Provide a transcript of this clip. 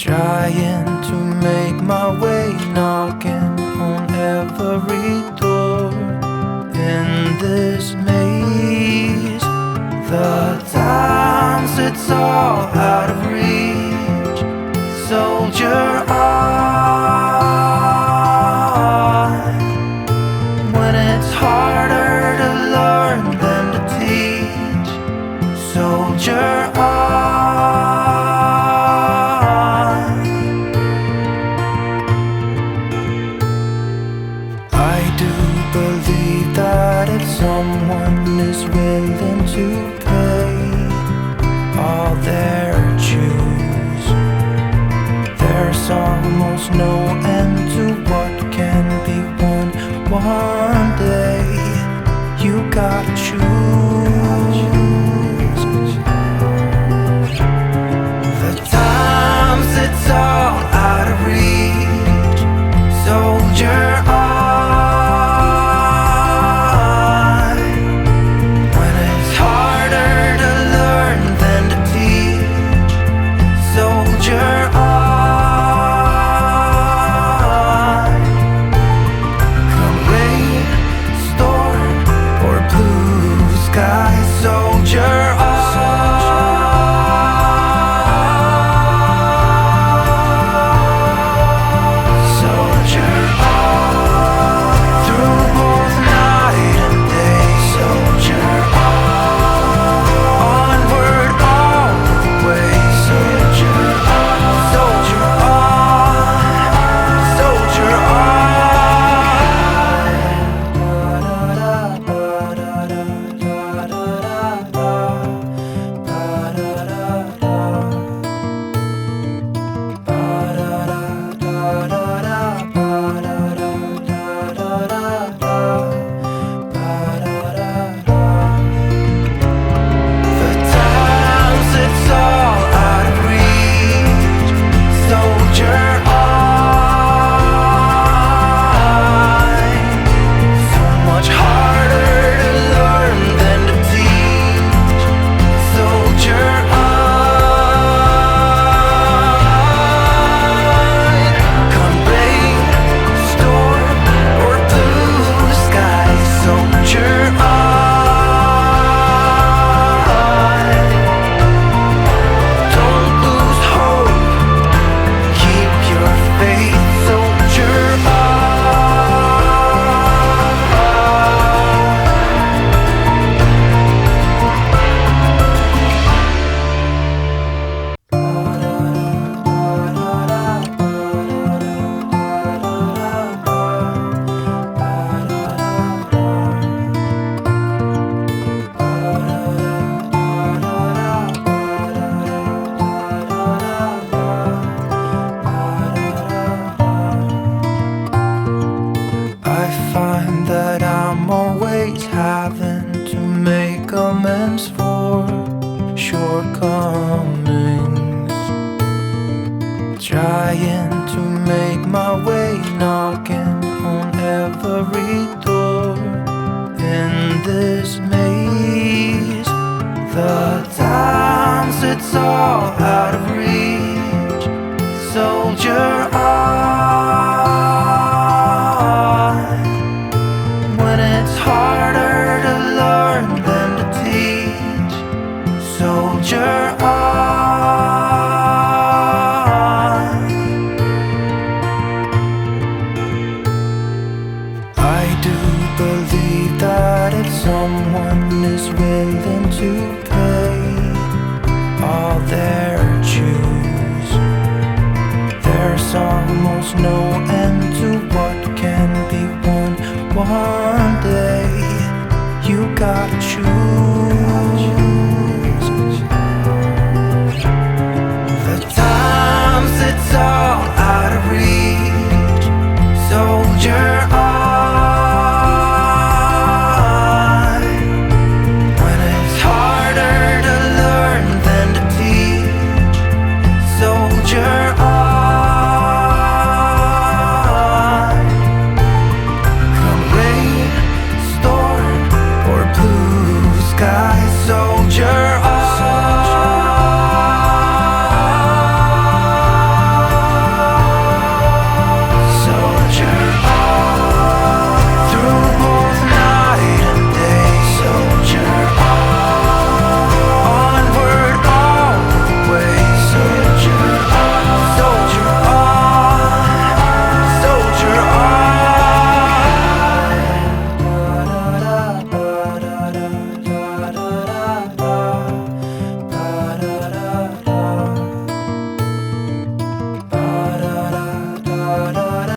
Trying to make my way, knocking on every door in this maze. The times it's all out of reach. Soldier on, when it's harder to learn than to teach. Soldier on. I do believe that if someone is willing to pay all their dues, there's almost no end to what can be won one day. You gotta choose. The times it's all out of reach. Soldier on, when it's harder to learn than to teach. Soldier on, come rain, storm, or blue sky. Soldier on. Having to make amends for shortcomings. Trying to make my way, knocking on every door in this maze. The times it's all out of reach. Soldier on, when it's harder to learn than to teach. Soldier on. I do believe that if someone is willing to pay all their dues, there's almost no